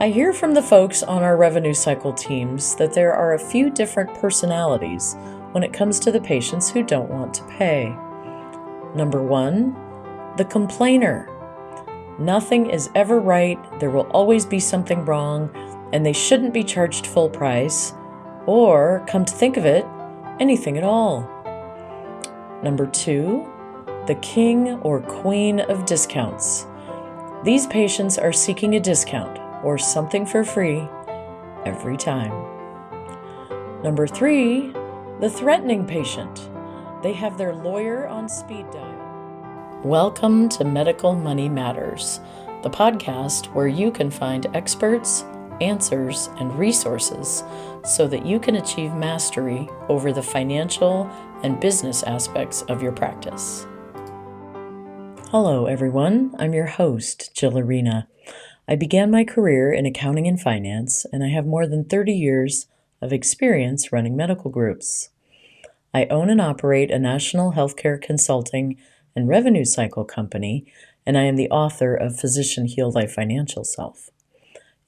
I hear from the folks on our revenue cycle teams that there are a few different personalities when it comes to the patients who don't want to pay. Number one, the complainer. Nothing is ever right, there will always be something wrong, and they shouldn't be charged full price, or, come to think of it, anything at all. Number two, the king or queen of discounts. These patients are seeking a discount or something for free every time. Number three, the threatening patient. They have their lawyer on speed dial. Welcome to Medical Money Matters, the podcast where you can find experts, answers, and resources so that you can achieve mastery over the financial and business aspects of your practice. Hello, everyone. I'm your host, Jill Arena. I began my career in accounting and finance, and I have more than 30 years of experience running medical groups. I own and operate a national healthcare consulting and revenue cycle company, and I am the author of Physician Heal Thy Financial Self.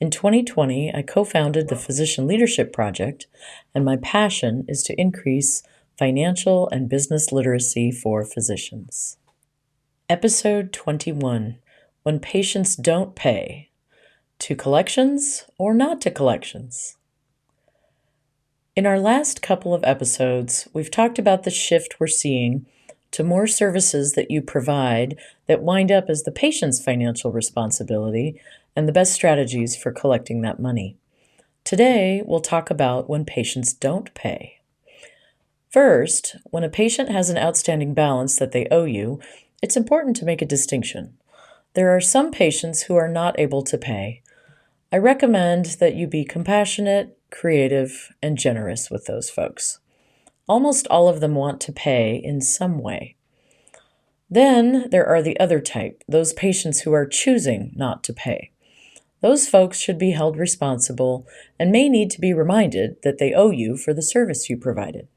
In 2020, I co-founded the Physician Leadership Project, and my passion is to increase financial and business literacy for physicians. Episode 21, When Patients Don't Pay. To collections or not to collections? In our last couple of episodes, we've talked about the shift we're seeing to more services that you provide that wind up as the patient's financial responsibility and the best strategies for collecting that money. Today, we'll talk about when patients don't pay. First, when a patient has an outstanding balance that they owe you, it's important to make a distinction. There are some patients who are not able to pay. I recommend that you be compassionate, creative, and generous with those folks. Almost all of them want to pay in some way. Then there are the other type, those patients who are choosing not to pay. Those folks should be held responsible and may need to be reminded that they owe you for the service you provided.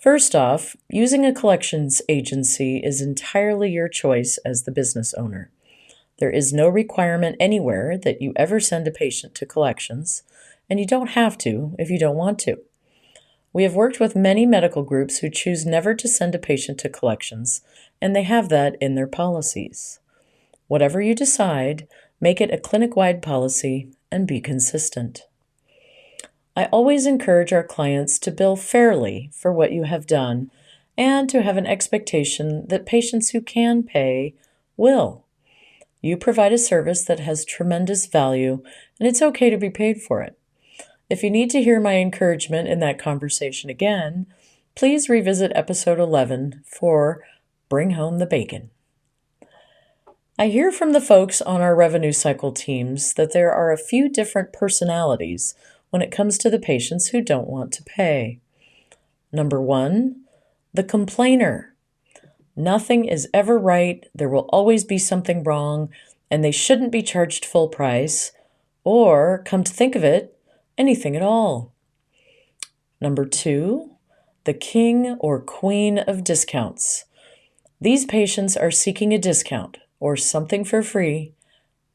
First off, using a collections agency is entirely your choice as the business owner. There is no requirement anywhere that you ever send a patient to collections, and you don't have to if you don't want to. We have worked with many medical groups who choose never to send a patient to collections, and they have that in their policies. Whatever you decide, make it a clinic-wide policy and be consistent. I always encourage our clients to bill fairly for what you have done and to have an expectation that patients who can pay will. You provide a service that has tremendous value, and it's okay to be paid for it. If you need to hear my encouragement in that conversation again, please revisit episode 11 for Bring Home the Bacon. I hear from the folks on our revenue cycle teams that there are a few different personalities when it comes to the patients who don't want to pay. Number one, the complainer. Nothing is ever right, there will always be something wrong, and they shouldn't be charged full price, or, come to think of it, anything at all. Number two, the king or queen of discounts. These patients are seeking a discount or something for free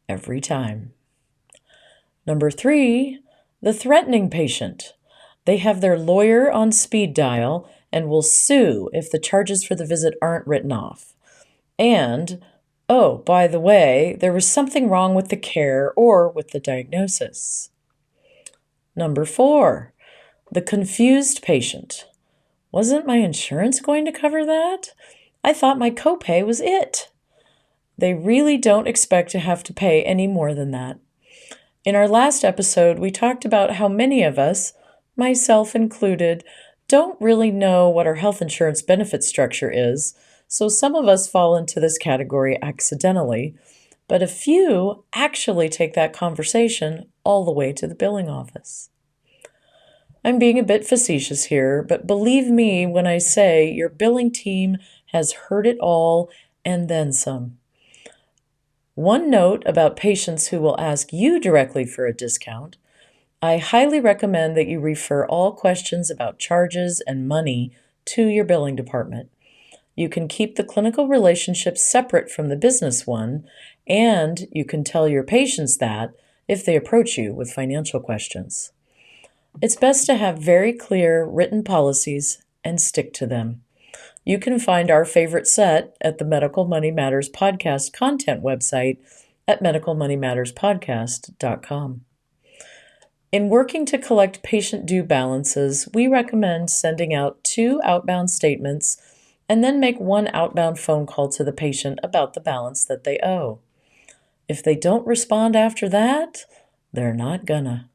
every time. Number three, the threatening patient. They have their lawyer on speed dial and will sue if the charges for the visit aren't written off. And, oh, by the way, there was something wrong with the care or with the diagnosis. Number four, the confused patient. Wasn't my insurance going to cover that? I thought my copay was it. They really don't expect to have to pay any more than that. In our last episode, we talked about how many of us, myself included, don't really know what our health insurance benefit structure is, so some of us fall into this category accidentally, but a few actually take that conversation all the way to the billing office. I'm being a bit facetious here, but believe me when I say your billing team has heard it all and then some. One note about patients who will ask you directly for a discount: I highly recommend that you refer all questions about charges and money to your billing department. You can keep the clinical relationship separate from the business one, and you can tell your patients that if they approach you with financial questions. It's best to have very clear written policies and stick to them. You can find our favorite set at the Medical Money Matters podcast content website at medicalmoneymatterspodcast.com. In working to collect patient due balances, we recommend sending out 2 outbound statements and then make 1 outbound phone call to the patient about the balance that they owe. If they don't respond after that, they're not gonna.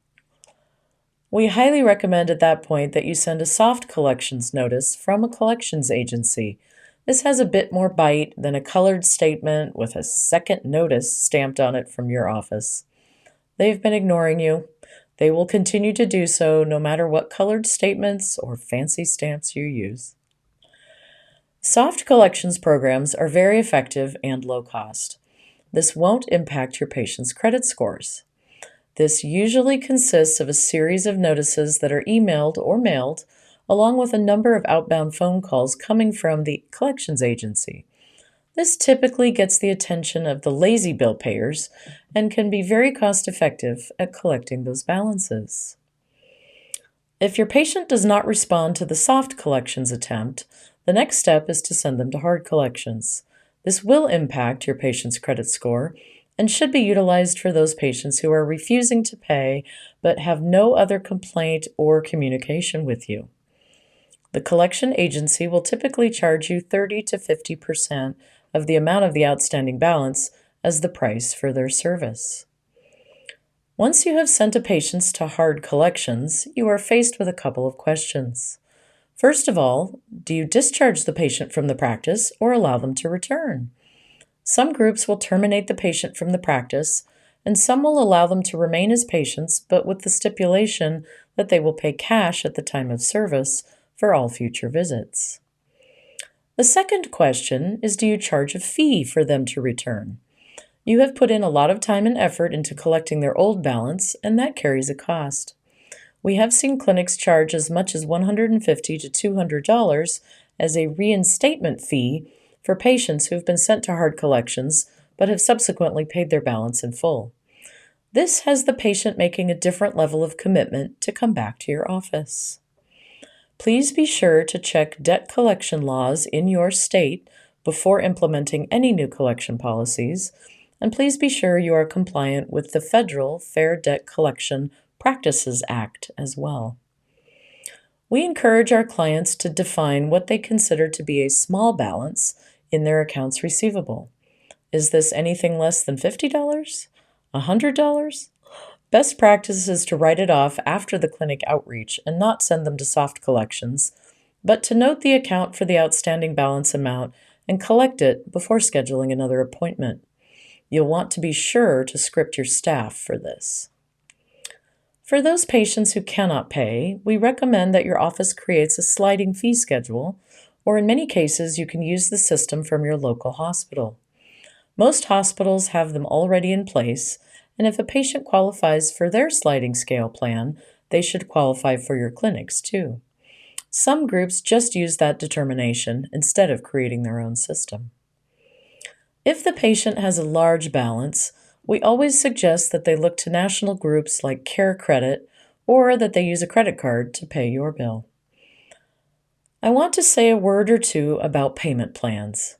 We highly recommend at that point that you send a soft collections notice from a collections agency. This has a bit more bite than a colored statement with a second notice stamped on it from your office. They've been ignoring you. They will continue to do so no matter what colored statements or fancy stamps you use. Soft collections programs are very effective and low cost. This won't impact your patient's credit scores. This usually consists of a series of notices that are emailed or mailed, along with a number of outbound phone calls coming from the collections agency. This typically gets the attention of the lazy bill payers and can be very cost-effective at collecting those balances. If your patient does not respond to the soft collections attempt, the next step is to send them to hard collections. This will impact your patient's credit score and should be utilized for those patients who are refusing to pay but have no other complaint or communication with you. The collection agency will typically charge you 30 to 50% of the amount of the outstanding balance as the price for their service. Once you have sent a patient to hard collections, you are faced with a couple of questions. First of all, do you discharge the patient from the practice or allow them to return? Some groups will terminate the patient from the practice, and some will allow them to remain as patients, but with the stipulation that they will pay cash at the time of service for all future visits. The second question is, do you charge a fee for them to return? You have put in a lot of time and effort into collecting their old balance, and that carries a cost. We have seen clinics charge as much as $150 to $200 as a reinstatement fee for patients who have been sent to hard collections but have subsequently paid their balance in full. This has the patient making a different level of commitment to come back to your office. Please be sure to check debt collection laws in your state before implementing any new collection policies, and please be sure you are compliant with the Federal Fair Debt Collection Practices Act as well. We encourage our clients to define what they consider to be a small balance in their accounts receivable. Is this anything less than $50? $100? Best practice is to write it off after the clinic outreach and not send them to soft collections, but to note the account for the outstanding balance amount and collect it before scheduling another appointment. You'll want to be sure to script your staff for this. For those patients who cannot pay, we recommend that your office creates a sliding fee schedule, or in many cases, you can use the system from your local hospital. Most hospitals have them already in place, and if a patient qualifies for their sliding scale plan, they should qualify for your clinics too. Some groups just use that determination instead of creating their own system. If the patient has a large balance, we always suggest that they look to national groups like CareCredit or that they use a credit card to pay your bill. I want to say a word or two about payment plans.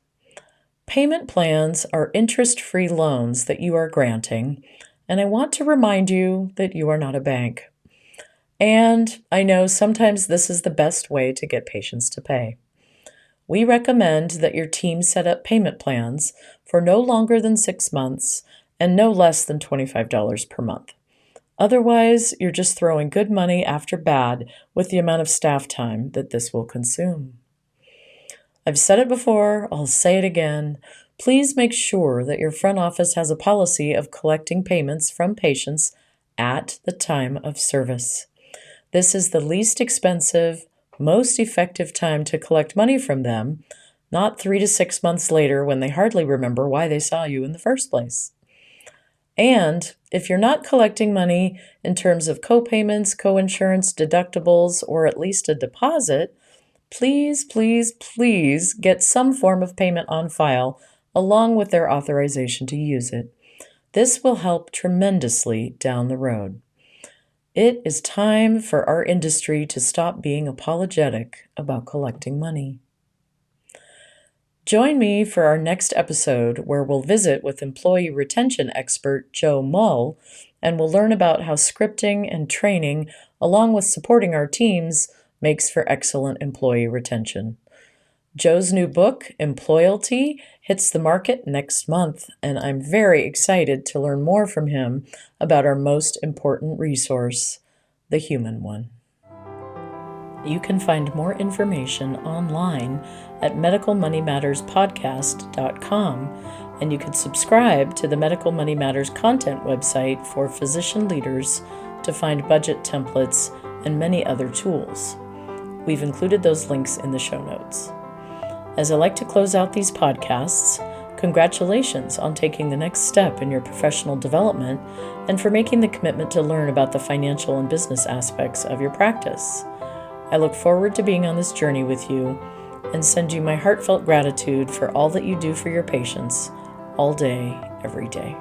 Payment plans are interest-free loans that you are granting, and I want to remind you that you are not a bank. And I know sometimes this is the best way to get patients to pay. We recommend that your team set up payment plans for no longer than 6 months and no less than $25 per month. Otherwise, you're just throwing good money after bad with the amount of staff time that this will consume. I've said it before, I'll say it again. Please make sure that your front office has a policy of collecting payments from patients at the time of service. This is the least expensive, most effective time to collect money from them, not 3 to 6 months later when they hardly remember why they saw you in the first place. And if you're not collecting money in terms of co-payments, co-insurance, deductibles, or at least a deposit, please, please, please get some form of payment on file along with their authorization to use it. This will help tremendously down the road. It is time for our industry to stop being apologetic about collecting money. Join me for our next episode where we'll visit with employee retention expert Joe Mull, and we'll learn about how scripting and training, along with supporting our teams, makes for excellent employee retention. Joe's new book, Employalty, hits the market next month, and I'm very excited to learn more from him about our most important resource, the human one. You can find more information online at medicalmoneymatterspodcast.com, and you can subscribe to the Medical Money Matters content website for physician leaders to find budget templates and many other tools. We've included those links in the show notes. As I like to close out these podcasts, congratulations on taking the next step in your professional development and for making the commitment to learn about the financial and business aspects of your practice. I look forward to being on this journey with you and send you my heartfelt gratitude for all that you do for your patients all day, every day.